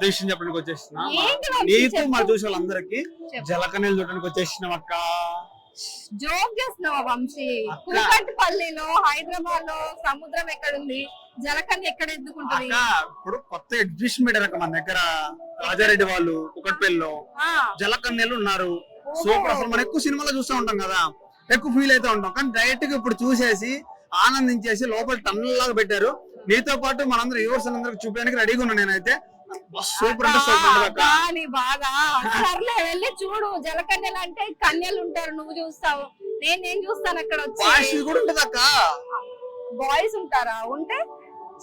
విషయం చెప్పడానికి వచ్చేసిన నీతో మా చూసే వాళ్ళందరికి జలకన్నీళ్ళు చూడడానికి వచ్చేసినాం అక్క. జోక్ చేస్తున్నావా వంశీ? కూకట్పల్లిలో హైదరాబాద్ లో సముద్రం ఎక్కడుంది, జలకన్య ఎక్కడ ఎత్తుకుంటుంది? ఇప్పుడు కొత్త ఎగ్జిబిషన్ పెట్టారు మన దగ్గర, రాజారెడ్డి వాళ్ళు కూకట్పల్లిలో జలకన్యలు ఉన్నారు. సూపర్. అసలు మనం ఎక్కువ సినిమాలో చూస్తూ ఉంటాం కదా, ఎక్కువ ఫీల్ అవుతూ ఉంటాం, కానీ డైరెక్ట్ గా ఇప్పుడు చూసేసి ఆనందించేసి లోపల టన్నల్ లాగా పెట్టారు. నీతో పాటు మనందరూ వ్యూవర్స్ అందరికి చూపించడానికి రెడీగా ఉన్నా నేనైతే. సూపర్ అంటే సూపర్ బాగా. సర్లే వెళ్ళి చూడు, జలకన్యలు అంటే కన్యలు ఉంటారు, నువ్వు చూస్తావు, నేను చూస్తాను. అక్కడ వచ్చి కూడా ఉంటది అక్క. బాయ్స్ ఉంటారా? ఉంటే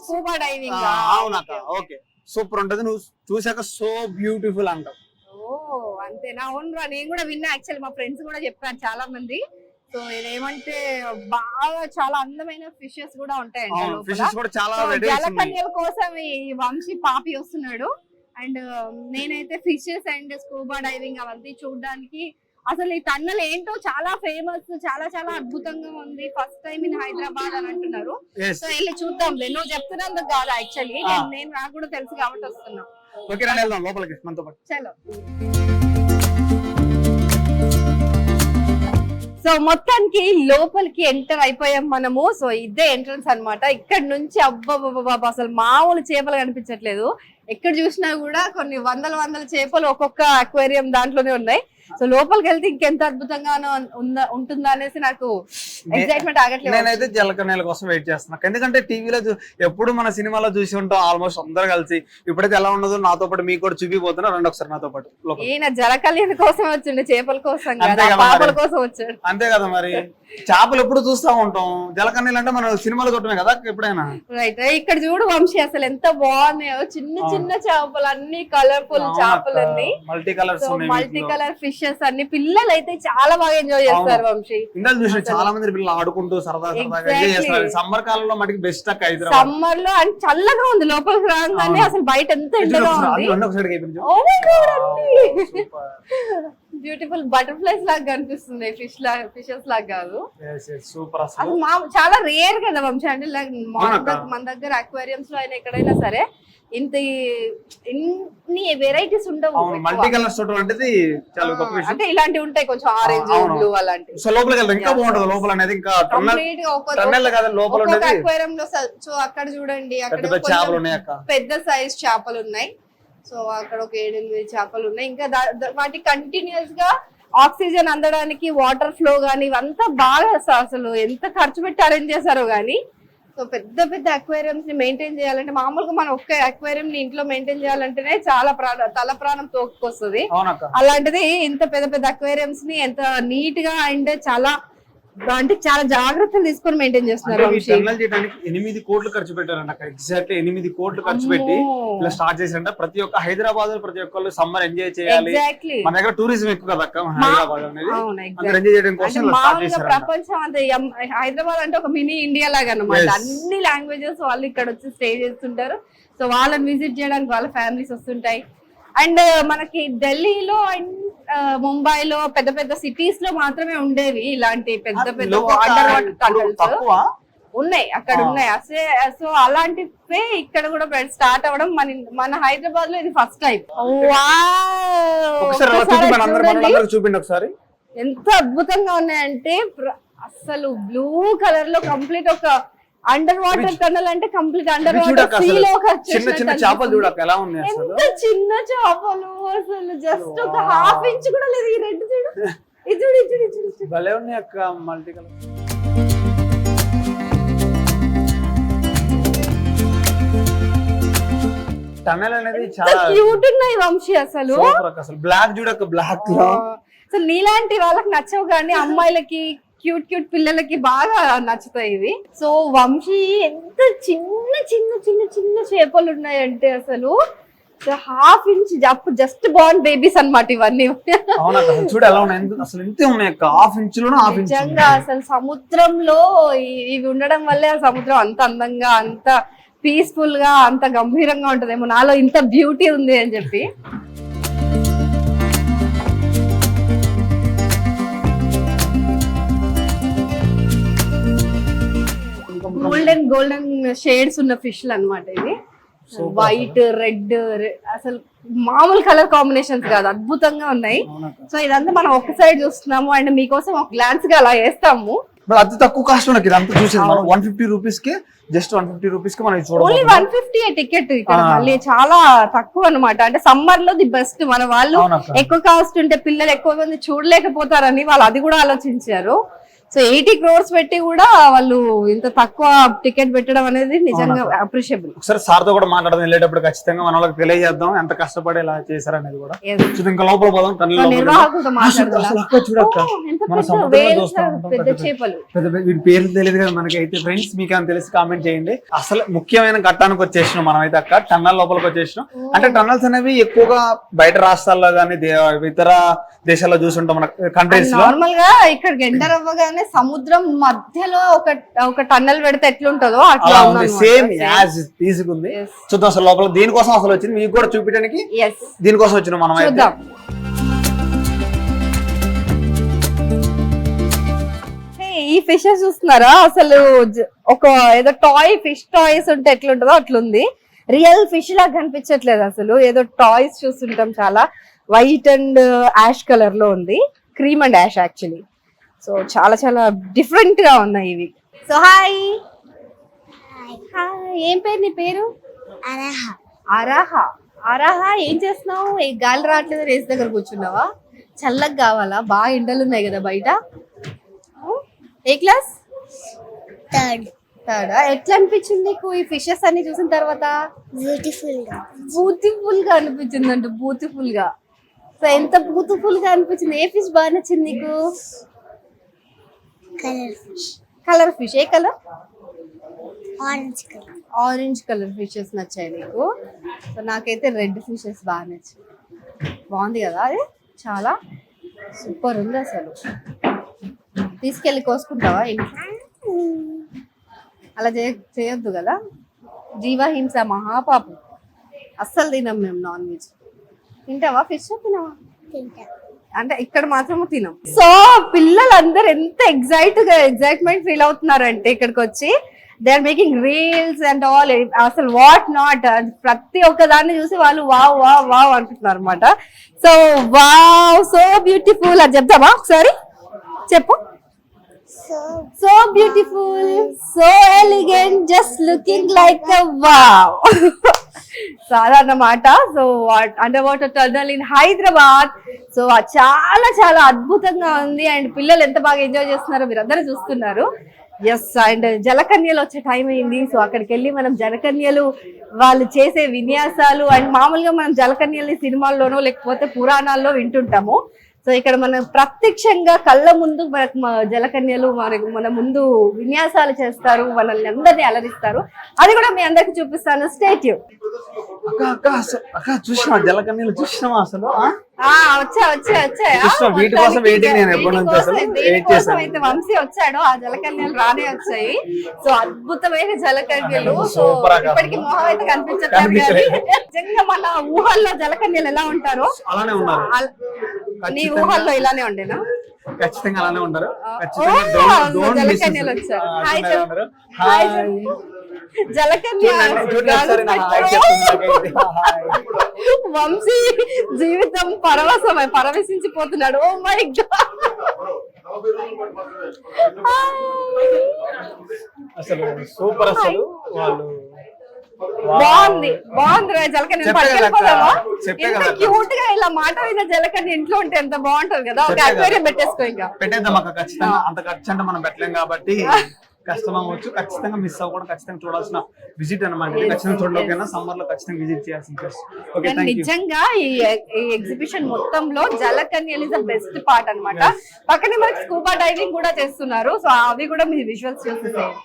స్కూబా డైవింగ్. అవునక్క. ఓకే, సూపర్ ఉంటది. నువ్వు చూసాక సో బ్యూటిఫుల్ అంటావు. ఓ అంతేనా? అవునురా, నేను కూడా విన్నా. యాక్చువల్లీ మా ఫ్రెండ్స్ కూడా చెప్పారు చాలా మంది. సో ఇదేమంటే బాగా చాలా అందమైన ఫిషెస్ కూడా ఉంటాయండి. జలకన్యల కోసం ఈ వంశీ పాపి వస్తున్నాడు. అండ్ నేనైతే ఫిషెస్ అండ్ స్కూబా డైవింగ్ అవన్నీ చూడడానికి, అసలు ఈ టన్నల్ ఏంటో చాలా ఫేమస్, చాలా చాలా అద్భుతంగా ఉంది, ఫస్ట్ టైం ఇన్ హైదరాబాద్ అని అంటున్నారు. సో వెళ్ళి చూద్దాంలే. నువ్వు చెప్తున్నందుకు కాదు, యాక్చువల్లీ నేను నాకు కూడా తెలుసు కాబట్టి వస్తున్నా. చలో. సో మొత్తానికి లోపలికి ఎంటర్ అయిపోయాం మనము. సో ఇదే ఎంట్రన్స్ అన్నమాట. ఇక్కడ నుంచి అబ్బా అసలు మామూలు చేపలు కనిపించట్లేదు. ఎక్కడ చూసినా కూడా కొన్ని వందల చేపలు ఒక్కొక్క అక్వేరియం దాంట్లోనే ఉన్నాయి. సో లోపలికి వెళ్తే ఇంకెంత అద్భుతంగా ఉంటుందా అనేసి నాకు ఎక్సైట్మెంట్ ఆగట్లేదు. నేనైతే జలకన్యల కోసం వెయిట్ చేస్తున్నా, ఎందుకంటే టీవీలో ఎప్పుడు మన సినిమాలో చూసి ఉంటాం ఆల్మోస్ట్ అందరు కలిసి. ఇప్పుడైతే ఎలా ఉండదు, నాతో పాటు మీకు కూడా చూపిపోతున్నా, రండి ఒకసారి నాతో పాటు. ఈయన జలకన్యల కోసం వచ్చిండు, చేపల కోసం పాపల కోసం వచ్చాడు. అంతే కదా మరి. చేపలు ఎప్పుడు చూస్తా ఉంటాం, జలకన్యలు అంటే మనం సినిమాలో చూడటమే కదా ఎప్పుడైనా. రైట్. ఇక్కడ చూడు వంశీ, అసలు ఎంత బాగున్నాయో, చిన్న చిన్న చేపలు, అన్ని కలర్ఫుల్ చేపలన్నీ, మల్టీ కలర్ ఫిషెస్ అన్ని. పిల్లలు అయితే చాలా బాగా ఎంజాయ్ చేస్తారు వంశీ. ఇంకా చూసిన చాలా మంది పిల్లలు ఆడుకుంటూ సరదాగా ఎంజాయ్ చేస్తారు. సమ్మర్ కాలంలో మటుకు బెస్ట్ అక్క హైదరాబాద్. సమ్మర్ లో అంటే చల్లగా ఉంది, లోపలికి రాగానే అసలు బయట ఎంత ఎండగా ఉంది. బ్యూటిఫుల్ బటర్ఫ్లైస్ లాగా కనిపిస్తుంది, ఫిషెస్ లాగా కాదు. అసలు చాలా రేర్ కదా వంశీ. అంటే మన దగ్గర అక్వేరియంస్ లో అయినా ఎక్కడైనా సరే ఇన్ని వెరైటీస్ ఉండవు. మల్టీ కలర్స్ అంటే ఇలాంటివి ఉంటాయి, కొంచెం ఆరెంజ్, బ్లూ అలాంటివి. అక్వేరియం లో సో అక్కడ చూడండి, అక్కడ పెద్ద సైజ్ చేపలు ఉన్నాయి. సో అక్కడ ఒక 7-8 చేపలు ఉన్నాయి. ఇంకా వాటి కంటిన్యూస్ గా ఆక్సిజన్ అందడానికి వాటర్ ఫ్లో గానీ ఇవంతా బాగా, అసలు ఎంత ఖర్చు పెట్టి అరేంజ్ చేశారో గానీ. సో పెద్ద పెద్ద అక్వేరియంస్ ని మెయింటైన్ చేయాలంటే, మామూలుగా మనం ఒక్క అక్వేరియం ని ఇంట్లో మెయింటైన్ చేయాలంటేనే చాలా తల ప్రాణం తోక్కొస్తుంది. అలాంటిది ఇంత పెద్ద పెద్ద అక్వేరియంస్ ని ఎంత నీట్ గా అండ్ చాలా అంటే చాలా జాగ్రత్తలు తీసుకొని మెయింటైన్ చేస్తున్నారు. 8 కోట్లు ఖర్చు పెట్టారంట. ఎగ్జాక్ట్ 8 కోట్లు ఖర్చు పెట్టి ఇలా స్టార్ట్ చేశారంట. ప్రతి ఒక్క హైదరాబాద్ ప్రతి ఒక్కళ్ళు సమ్మర్ ఎంజాయ్ చేయాలి. మన దగ్గర టూరిజం ఎక్కువ కదా అక్క హైదరాబాద్ అనేది. ఎంజాయ్ చేయడం కోసం స్టార్ట్ చేశారు. ప్రపంచం అంతా హైదరాబాద్ అంటే ఒక మినీ ఇండియా లాగా అన్నమాట. అన్ని లాంగ్వేజెస్ వాళ్ళు ఇక్కడ వచ్చి స్టే చేస్తుంటారు. సో వాళ్ళని విజిట్ చేయడానికి వాళ్ళ ఫ్యామిలీస్ వస్తుంటాయి. అండ్ మనకి ఢిల్లీలో అండ్ ముంబైలో పెద్ద పెద్ద సిటీస్ లో మాత్రమే ఉండేవి ఇలాంటి పెద్ద పెద్ద అండర్ వాటర్ టనల్స్ ఉన్నాయి, అక్కడ ఉన్నాయి. సో అలాంటివే ఇక్కడ కూడా స్టార్ట్ అవ్వడం మన హైదరాబాద్ లో ఇది ఫస్ట్ టైం. ఎంత అద్భుతంగా ఉన్నాయంటే అసలు బ్లూ కలర్ లో కంప్లీట్ ఒక అండర్ వాటర్ టనల్ అంటే కంప్లీట్ అండర్ వాటర్ సీలో చిన్న చేపలు చూడక ఎలా ఉన్నాయి. ఎంత చిన్న చేపలు, అసలు జస్ట్ ఒక ½ ఇంచ్ కూడా లేదు. ఈ రెడ్ చూడు, ఇది భలే ఉన్నాయి అక్క మల్టీ కలర్. టనల్ అనేది చాలా క్యూట్ ఉన్నాయి వంశీ. అసలు బ్లాక్ చూడక, బ్లాక్ లో అసలు నీలాంటి వాళ్ళకి నచ్చవు కానీ అమ్మాయిలకి క్యూట్ పిల్లలకి బాగా నచ్చుతాయి ఇవి. సో వంశీ ఎంత చిన్న చిన్న చిన్న చిన్న చేపలు ఉన్నాయంటే అసలు ½ ఇంచ్ జస్ట్ బార్న్ బేబీస్ అన్నమాట ఇవన్నీ. చూడు ఎలా ఉన్నాయి, అసలు ఇంతే ఉన్నాయి ½ ఇంచ్ లో. నిజంగా అసలు సముద్రంలో ఇవి ఉండడం వల్లే ఆ సముద్రం అంత అందంగా, అంత పీస్ఫుల్ గా, అంత గంభీరంగా ఉంటదేమో. నాలో ఇంత బ్యూటీ ఉంది అని చెప్పి. గోల్డెన్ షేడ్స్ ఉన్న ఫిష్లు అన్నమాట ఇవి. వైట్ రెడ్ అసలు మామూలు కలర్ కాంబినేషన్స్ కాదు, అద్భుతంగా ఉన్నాయి. సో ఇదంతా మనం ఒక సైడ్ చూస్తున్నాము అండ్ మీకోసం ఒక గ్లాన్స్ గా అలా వేస్తాము. అతి తక్కువ కాస్ట్ మనకి ఇదంతా చూసేది మనం 150 రూపీస్ కి, జస్ట్ 150 రూపీస్ కి మనం చూడవచ్చు. ఓన్లీ 150 టికెట్ ఇక్కడ మళ్ళీ చాలా తక్కువ అన్నమాట. అంటే సమ్మర్ లో ది బెస్ట్. మన వాళ్ళు ఎక్కువ కాస్ట్ ఉంటే పిల్లలు ఎక్కువ మంది చూడలేకపోతారని వాళ్ళు అది కూడా ఆలోచించారు. సో 80 crores పెట్టి కూడా వాళ్ళు ఇంత తక్కువ టికెట్ పెట్టడం అనేది నిజంగా అప్రిషియబుల్. ఒకసారి సార్ తో కూడా మాట్లాడదాం వెళ్ళేటప్పుడు, ఖచ్చితంగా మన వాళ్ళకి తెలియజేద్దాం ఎంత కష్టపడి ఇలా చేశారు అనేది కూడా. ఇంకా లోపల పోదాం. వీటి పేర్లు తెలియదు కదా మనకి అయితే. ఫ్రెండ్స్ మీకు అని తెలిసి కామెంట్ చేయండి. అసలు ముఖ్యమైన ఘట్టానికి వచ్చేసినాం మనం అయితే అక్కడ టన్నల్ లోపలికి వచ్చేసినాం. అంటే టన్నల్స్ అనేవి ఎక్కువగా బయట రాష్ట్రాల్లో గానీ ఇతర దేశాల్లో చూసుంటాం మన కంట్రీస్ లో. నార్మల్ గా ఇక్కడికి ఎంటర్ అవ్వగానే సముద్రం మధ్యలో ఒక టన్నల్ పెడితే ఎట్లుంటుందో అట్లా సేమ్ యాజ్ తీసుకుంది. చూద్దాం అసలు లోపల దీనికోసం అసలు వచ్చింది మీకు కూడా చూపించడానికి, దీనికోసం వచ్చినాం మనం. చూద్దాం. ఈ ఫిషెస్ చూస్తున్నారా, అసలు ఒక ఏదో ఫిష్ టాయ్స్ ఉంటే ఎట్లుంటుందో అట్లుంది. రియల్ ఫిష్ లాగా కనిపించట్లేదు అసలు, ఏదో టాయ్స్ చూస్తుంటాం. చాలా వైట్ అండ్ యాష్ కలర్ లో ఉంది, cream and ash actually. So చాలా చాలా డిఫరెంట్ గా ఉన్నాయి ఇవి. సో హాయ్, ఏం పేరు నీ పేరు? అరాహా. ఏం చేస్తున్నావు? గాలి రావట్లేదు, రేస్ దగ్గర కూర్చున్నావా? చల్లగా కావాలా? బాగా ఎండలు ఉన్నాయి కదా బయట. ఏ క్లాస్? థర్డ్. ఎట్లా అనిపించింది నీకు ఈ ఫిషెస్ అన్ని చూసిన తర్వాత? బ్యూటిఫుల్ గా అనిపించింది అంట. బ్యూటిఫుల్ గా. సో ఎంత బ్యూటిఫుల్ గా అనిపించింది? ఏ ఫిష్ బాగా నచ్చింది నీకు? Colour fish. ఏ కలర్? ఆరెంజ్ కలర్ ఫిషెస్ నచ్చాయి నీకు? సో నాకైతే రెడ్ ఫిషెస్ బాగా నచ్చాయి. బాగుంది కదా అది, చాలా సూపర్ ఉంది అసలు. తీసుకెళ్ళి కోసుకుంటావా? అలా చేయొద్దు కదా, జీవహింస మహాపాపం. అస్సలు తినం మేము నాన్ వెజ్. తింటావా ఫిష్? తినవా? అంటే ఇక్కడ మాత్రమే తినం. సో పిల్లలందరూ ఎంత ఎగ్జైట్మెంట్ ఫీల్ అవుతున్నారంటే ఇక్కడికి వచ్చి, they are making reels and all. అసలు వాట్ నాట్, ప్రతి ఒక్క దాన్ని చూసి వాళ్ళు వావ్ వావ్ వావ్ అంటున్నారు అనమాట. సో వావ్, సో బ్యూటిఫుల్ అని చెప్తామా ఒకసారి? చెప్పు. So beautiful, so elegant, just looking like a wow. సాధారణమాట. So under water tunnel in Hyderabad. So చాలా చాలా అద్భుతంగా ఉంది అండ్ పిల్లలు ఎంత బాగా ఎంజాయ్ చేస్తున్నారో మీరు అందరూ చూస్తున్నారు. ఎస్, అండ్ జలకన్యలు వచ్చే టైం అయింది. సో అక్కడికి వెళ్ళి మనం జలకన్యలు వాళ్ళు చేసే విన్యాసాలు, అండ్ మామూలుగా మనం జలకన్యల్ని సినిమాల్లోనో లేకపోతే పురాణాల్లో వింటుంటాము. సో ఇక్కడ మనం ప్రత్యక్షంగా కళ్ళ ముందు మనకు జలకన్యలు మన ముందు విన్యాసాలు చేస్తారు, మనల్ని అందరినీ అలరిస్తారు. అది కూడా మీ అందరికి చూపిస్తాను. Stay tune. చూసినా జలకన్యలు చూసినావా అసలు? వీటి కోసం అయితే వంశీ వచ్చాడు, ఆ జలకన్యలు రానే వచ్చాయి. సో అద్భుతమైన జలకన్యలు. సో ఇప్పటికి మొహం అయితే కనిపించట్లేదు, నిజంగా మన ఊహల్లో జలకన్యలు ఎలా ఉంటారో అలానే ఉన్నారు. నీ ఊహల్లో ఇలానే ఉండేనా? ఖచ్చితంగా అలానే ఉంటారు. జలకన్యలు వచ్చారు. జలకన్య వంశీ జీవితం పరవశించిపోతున్నాడు. ఓ మై గాడ్, అసలు సూపర్. అసలు వాళ్ళు బాగుంది జలకన్య పట్టుకెళ్ళిపోదామా? ఎంత క్యూట్ గా ఇలా మాట విన్న జలకన్య ఇంట్లో ఉంటే ఎంత బాగుంటది కదా. ఒక అక్వేరియం పెట్టేసుకో, ఇంకా పెట్టేద్దాం అక్క. ఖచ్చితంగా అంత ఖర్చు అంటే మనం పెట్టలేం కాబట్టి కష్టం అవ్వచ్చు. ఖచ్చితంగా మిస్ అవ్వకుండా ఖచ్చితంగా చూడాల్సిన విజిట్ అనమాట. ఖచ్చితంగా చూడలేకైనా సమ్మర్ లో ఖచ్చితంగా విజిట్ చేయాల్సిన ప్లేస్. నిజంగా ఈ ఎగ్జిబిషన్ మొత్తంలో జలకన్యలు ఇస్ ద బెస్ట్ పార్ట్ అన్నమాట. పక్కనే మనకి స్కూబా డైవింగ్ కూడా చేస్తున్నారు. సో అవి కూడా మీ విజువల్స్ చూసేసేయండి.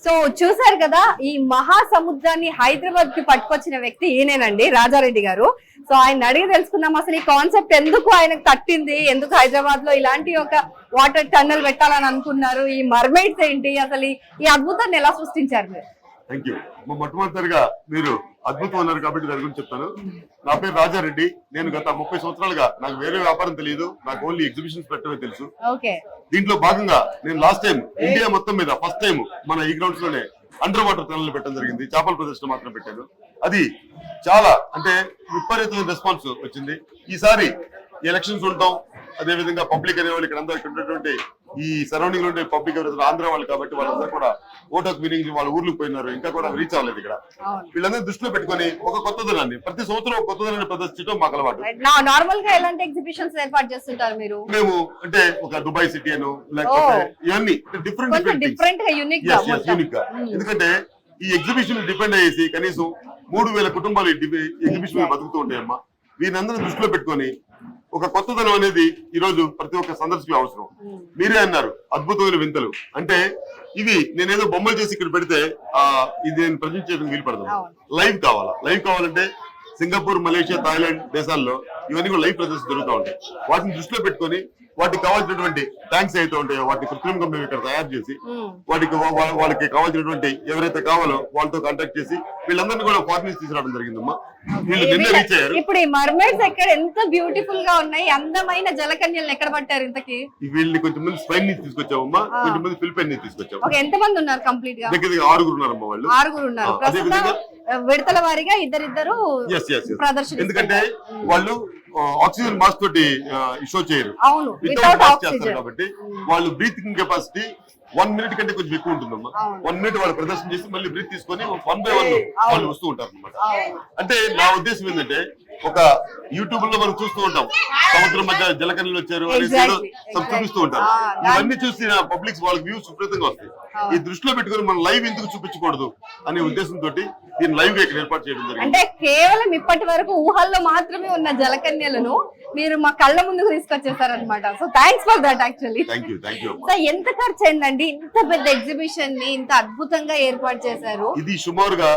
సో చూసారు కదా, ఈ మహాసముద్రాన్ని హైదరాబాద్ కి పట్టుకొచ్చిన వ్యక్తి ఈయనేనండి, రాజారెడ్డి గారు. సో ఆయన అడిగి తెలుసుకుందాం అసలు ఈ కాన్సెప్ట్ ఎందుకు ఆయనకు తట్టింది, ఎందుకు హైదరాబాద్ లో ఇలాంటి ఒక వాటర్ టన్నల్ పెట్టాలని అనుకున్నారు, ఈ మర్మైడ్స్ ఏంటి, అసలు ఈ అద్భుతాన్ని ఎలా సృష్టించారు మీరు? Thank you. మొట్టమొదటిగా మీరు అద్భుతం ఉన్నారు కాబట్టి దాని గురించి చెప్తాను. నా పేరు రాజారెడ్డి. నేను గత 30 సంవత్సరాలుగా నాకు వేరే వ్యాపారం తెలియదు, నాకు ఓన్లీ ఎగ్జిబిషన్స్ పెట్టడమే తెలుసు. దీంట్లో భాగంగా నేను లాస్ట్ టైం ఇండియా మొత్తం మీద ఫస్ట్ టైం మన ఈ గ్రౌండ్స్ లోనే అండర్ వాటర్ టనల్ పెట్టడం జరిగింది. చేపల ప్రదర్శన మాత్రం పెట్టాను. అది చాలా అంటే విపరీతమైన రెస్పాన్స్ వచ్చింది. ఈసారి ఎలక్షన్స్ ఉంటాం, అదే విధంగా పబ్లిక్ అనే వాళ్ళు ఇక్కడ ఉన్నటువంటి ఈ సరౌండింగ్ లో ఉండే పబ్లిక్ ఎవరైతే ఆంధ్ర వాళ్ళు కాబట్టి వాళ్ళందరూ కూడా ఓట్ ఆఫ్ వినింగ్ వాళ్ళ ఊర్లకు పోయినారు, ఇంకా కూడా రీచ్ అవ్వలేదు. ఇక్కడ వీళ్ళందరూ దృష్టిలో పెట్టుకుని ఒక కొత్తదనాన్ని ప్రతి సంవత్సరం ఒక కొత్తదనాన్ని ప్రదర్శించడం మాకు అలవాటు. నార్మల్ గా ఎలాంటి ఎగ్జిబిషన్స్ ఏర్పాటు చేస్తుంటారు మీరు? మేము అంటే ఒక దుబాయ్ సిటీ అను లేకపోతే ఇవన్నీ డిఫరెంట్ గా యూనిక్ గా, ఎందుకంటే ఈ ఎగ్జిబిషన్ డిపెండ్ అయ్యేసి కనీసం 3000 కుటుంబాలు ఎగ్జిబిషన్ బతుకుతూ ఉంటాయమ్మా. వీరందరినీ దృష్టిలో పెట్టుకొని ఒక కొత్తదనం అనేది ఈ రోజు ప్రతి ఒక్క సందర్శకులు అవసరం. మీరే అన్నారు అద్భుతమైన వింతలు అంటే ఇవి నేనేదో బొమ్మలు చేసి ఇక్కడ పెడితే ఇది నేను ప్రజెంట్ చేయడానికి వీలు పడదు. లైవ్ కావాలా? లైవ్ కావాలంటే సింగపూర్, మలేషియా, థాయిలాండ్ దేశాల్లో ఇవన్నీ కూడా లైవ్ ప్రదర్శన జరుగుతూ ఉంటాయి. వాటిని దృష్టిలో పెట్టుకొని వాటికి కావాల్సినటువంటి ట్యాంక్స్ అయితే ఉంటాయో వాటిని కృత్రిమంగా మేము ఇక్కడ తయారు చేసి వాళ్ళకి కావాల్సినటువంటి ఎవరైతే కావాలో వాళ్ళతో కాంటాక్ట్ చేసి వీళ్ళందరినీ కూడా ఫారినర్స్ తీసుకురావడం జరిగిందమ్మా. వీళ్ళు నిన్న రీచ్ అయ్యారు. ఇప్పుడు ఈ మర్మైడ్స్ ఎక్కడ ఎంత బ్యూటిఫుల్ గా ఉన్నాయి, అందమైన జలకన్యలు ఎక్కడ పట్టారు ఇంతకి? వీళ్ళని కొంచెం మంది స్పెయిన్ నుంచి తీసుకొచ్చామమ్మా, కొంచెం మంది ఫిలిపైన్ నుంచి తీసుకొచ్చాము. ఎంత మంది ఉన్నారు కంప్లీట్ గా? దగ్గర 6 ఉన్నారమ్మా వాళ్ళు. 6 ఉన్నారు. విడతల వారీగా ఇద్దరిద్దరు ప్రదర్శన. ఎందుకంటే వాళ్ళు ఆక్సిజన్ మాస్క్ తోటి షో చేయరు, వితౌట్ మాస్క్ చేస్తారు కాబట్టి వాళ్ళు బ్రీతింగ్ కెపాసిటీ 1 మినిట్ కంటే కొంచెం ఎక్కువ ఉంటుందమ్మా. 1 మినిట్ వాళ్ళు ప్రదర్శన చేసి మళ్ళీ బ్రీత్ తీసుకొని 1 by 1 వాళ్ళు వస్తూ ఉంటారు అనమాట. అంటే నా ఉద్దేశం ఏంటంటే ఒక యూట్యూబ్ లో మనం చూస్తూ ఉంటాం సముద్రం మధ్య జలకన్యలు వచ్చారు అనేసి చూపిస్తూ ఉంటారు. ఇవన్నీ చూసి పబ్లిక్ వాళ్ళకి వ్యూస్ విపరీతంగా వస్తాయి. ఈ దృష్టిలో పెట్టుకుని మనం లైవ్ ఎందుకు చూపించకూడదు అనే ఉద్దేశంతో దీన్ని లైవ్ గా ఇక్కడ ఏర్పాటు చేయడం జరిగింది. అంటే కేవలం ఇప్పటి వరకు ఊహల్లో మాత్రమే ఉన్న జలకన్యలను మీరు మా కళ్ళ ముందుకు తీసుకొచ్చేసారనమాట. So thanks for that. Actually so ఎంత ఖర్చు అయిందండి ఇంత పెద్ద ఎగ్జిబిషన్ ని ఇంత అద్భుతంగా ఏర్పాటు చేశారు? ఇది సుమారుగా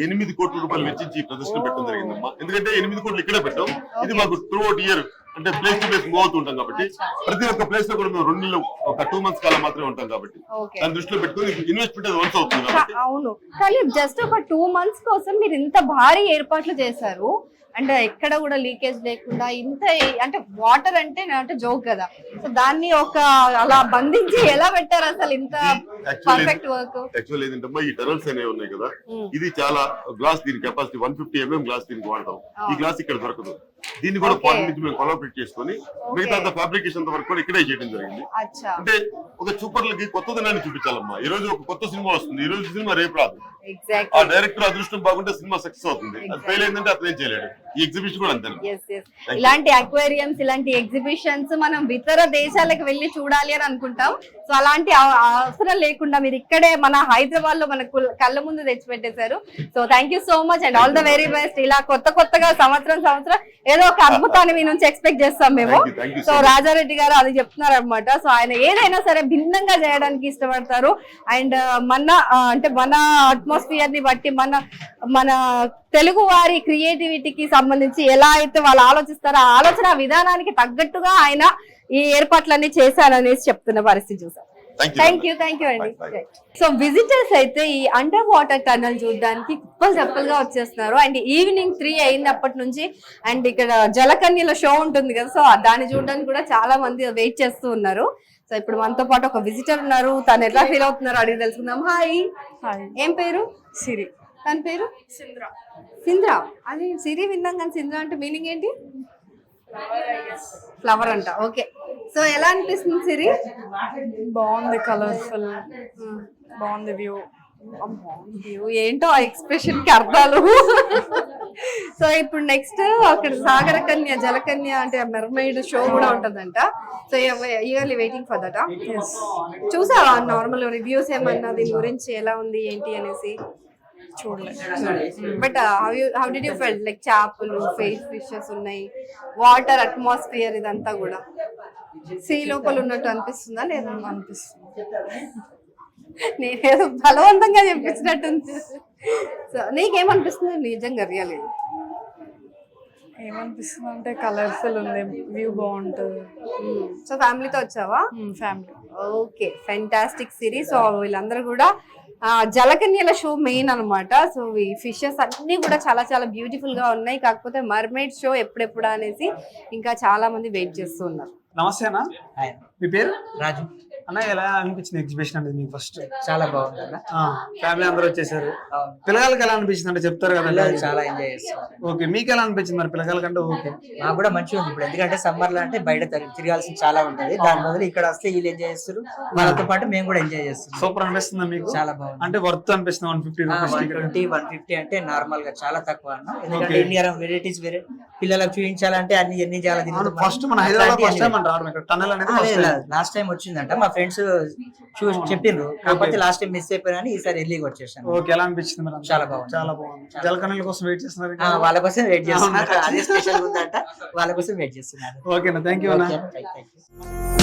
8 కోట్ల రూపాయలు వెచ్చించి ప్రదర్శన పెట్టడం జరిగిందమ్మా. ఎందుకంటే 8 కోట్లు ఇక్కడే పెట్టాం. ఇది మాకు త్రూ అవుట్ ఇయర్ అంటే ప్లేస్ టు ప్లేస్ మూవ్ అవుతుంటాం కాబట్టి ప్రతి ఒక్క ప్లేస్ లో కూడా మేము 2 నెలలు ఒక 2 months కాలం మాత్రమే ఉంటాం కాబట్టి దాని దృష్టిలో పెట్టుకుని ఇన్వెస్ట్మెంట్ అది వన్స్ అవుతుంది కాబట్టి. అవును, కానీ జస్ట్ ఒక 2 months కోసం మీరు ఇంత భారీ ఏర్పాట్లు చేశారు అంటే ఎక్కడ కూడా లీకేజ్ లేకుండా ఇంత అంటే వాటర్ అంటే జోక్ కదా. సో దాన్ని ఒక అలా బంధించి ఎలా పెట్టారు అసలు ఇంత పర్ఫెక్ట్ వర్క్? యాక్చువల్ ఏంటంటే ఈ టనల్స్ అనేవి ఉన్నాయి కదా, ఇది చాలా గ్లాస్ దీని కెపాసిటీ 150 mm గ్లాస్ దీనికి వాడతాం. ఈ గ్లాస్ ఇక్కడ దొరకదు. దీన్ని కూడా ఫారెన్ నుంచి మేము కొలాబరేట్ చేసుకుని మిగతా ఫ్యాబ్రికేషన్ వరకు కూడా ఇక్కడే చేయడం జరిగింది. అంటే ఒక సూపర్లకి కొత్తదనాన్ని చూపించాలమ్మా. ఈ రోజు ఒక కొత్త సినిమా వస్తుంది, ఈ రోజు సినిమా రేపు రాదు. ఆ డైరెక్టర్ అదృష్టం బాగుంటే సినిమా సక్సెస్ అవుతుంది, అది ఫెయిల్ అయిందంటే అతనేం చేయలేడు. ఈ ఎగ్జిబిషన్ కూడా అంతే. ఇలాంటి అక్వేరియంస్ ఇలాంటి ఎగ్జిబిషన్స్ మనం ఇతర దేశాలకు వెళ్ళి చూడాలి అని అనుకుంటాం. సో అలాంటి అవసరం లేకుండా మీరు ఇక్కడే మన హైదరాబాద్ లో మన కళ్ళ ముందు తెచ్చిపెట్టేశారు. So thank you so much and all the very best. ఇలా కొత్తగా సంవత్సరం ఏదో ఒక అద్భుతాన్ని మీ నుంచి ఎక్స్పెక్ట్ చేస్తాం మేము. సో రాజారెడ్డి గారు అది చెప్తున్నారు అనమాట. సో ఆయన ఏదైనా సరే భిన్నంగా చేయడానికి ఇష్టపడతారు. అండ్ మన అట్మాస్ఫియర్ ని బట్టి మన తెలుగు వారి క్రియేటివిటీకి సంబంధించి ఎలా అయితే వాళ్ళు ఆలోచిస్తారో ఆ ఆలోచన విధానానికి తగ్గట్టుగా ఆయన ఈ ఏర్పాట్లన్నీ చేశారనేసి చెప్తున్న పరిస్థితి చూసాం. థ్యాంక్ యూ అండి. సో విజిటర్స్ అయితే ఈ అండర్ వాటర్ టనల్ చూడడానికి కుప్పలుగా వచ్చేస్తున్నారు. అండ్ ఈవినింగ్ 3 అయినప్పటి నుంచి అండ్ ఇక్కడ జలకన్యల షో ఉంటుంది కదా, సో దాన్ని చూడడానికి కూడా చాలా మంది వెయిట్ చేస్తూ ఉన్నారు. సో ఇప్పుడు మనతో పాటు ఒక విజిటర్ ఉన్నారు, తను ఎట్లా ఫీల్ అవుతున్నారు అడిగి తెలుసుకుందాం. హాయ్, ఏం పేరు? సిరి. తన పేరు సింద్ర. అది సిరి విన్నాం కానీ సింద్ర అంటే మీనింగ్ ఏంటి? ఫ్లవర్ అంట. ఓకే, సో ఎలా అనిపిస్తుంది సిరి? బాగుంది, కలర్ఫుల్, బాగుంది వ్యూ. ఏంటో ఆ ఎక్స్ప్రెషన్ కి అర్థాలు. సో ఇప్పుడు నెక్స్ట్ అక్కడ సాగర కన్య జలకన్య అంటే మెర్మైడ్ షో కూడా ఉంటదంట. So you're really waiting for that. చూసావా నార్మల్ రివ్యూస్ ఏమన్నా దీని గురించి ఎలా ఉంది ఏంటి అనేసి? చూడలేదు. But how did you feel? Like చేపలు, ఫిషెస్ ఉన్నాయి, వాటర్ అట్మాస్ఫియర్ ఇదంతా కూడా సీ లోపల ఉన్నట్టు అనిపిస్తుందా లేదా? అనిపిస్తుంది. నేనేదో బలవంతంగా చెప్పించినట్టుంది. సో నీకేమనిపిస్తుంది నిజంగా రియల్? ఏమనిపిస్తుంది అంటే కలర్ఫుల్ ఉంది, వ్యూ బాగుంటుంది. సో ఫ్యామిలీతో వచ్చావా? Family. Okay, fantastic series. So వీళ్ళందరూ కూడా జలకన్యల షో మెయిన్ అన్నమాట. సో ఈ ఫిషెస్ అన్ని కూడా చాలా చాలా బ్యూటిఫుల్ గా ఉన్నాయి. కాకపోతే మర్మైడ్ షో ఎప్పుడెప్పుడు అనేసి ఇంకా చాలా మంది వెయిట్ చేస్తూ ఉన్నారు. నమస్తే అన్న, మీ పేరు? రాజు. అన్న, ఎలా అనిపించింది ఎగ్జిబిషన్ అనేది మీకు ఫస్ట్? చాలా బాగుంది అన్న. ఫ్యామిలీ అందరూ వచ్చేసారు. పిల్లలకి ఎలా అనిపించింది అంటే చెప్తారు కదా? పిల్లలు చాలా ఎంజాయ్ చేస్తున్నారు. ఓకే, మీకు ఎలా అనిపించింది మరి పిల్లల కంటే? ఓకే, నాకు కూడా మంచిగా ఉంది ఇప్పుడు, ఎందుకంటే సమ్మర్ లో అంటే బయట తిరగాల్సిన చాలా ఉంటది, దాని బదులు ఇక్కడ వస్తే వీళ్ళు ఎంజాయ్ చేస్తారు, వాళ్ళతో పాటు మేము కూడా ఎంజాయ్ చేస్తున్నాం. సూపర్ అనిపిస్తుందా మీకు? చాలా బాగుంది. అంటే వర్త్ అనిపిస్తుంది 150 120, 150 అంటే నార్మల్ గా చాలా తక్కువ అన్న, ఎందుకంటే ఎన్ని వెరైటీస్ వేరే పిల్లలకు చూపించాలంటే ఎన్ని చాలా ఫస్ట్ మన హైదరాబాద్ ఫస్ట్ టైం అంటారు ఇక్కడ టన్నల్ అనేది. లాస్ట్ టైం వచ్చిందంట, మా ఫ్రెండ్స్ చెప్పిండ్రు, కాకపోతే లాస్ట్ టైం మిస్ అయిపోయినా ఈసారి ఎర్లీగా వచ్చేసాను. ఓకే, ఎలా అనిపించింది మరి? చాలా బాగుంది, చాలా బాగుంది. జలకన్నెల కోసం వెయిట్ చేస్తున్నారు? వాళ్ళ కోసం వెయిట్ చేస్తున్నారు, అదే స్పెషల్ ఉందంట, వాళ్ళ కోసం వెయిట్ చేస్తున్నారు. ఓకేనా, థ్యాంక్ యూ అన్న. Thank you.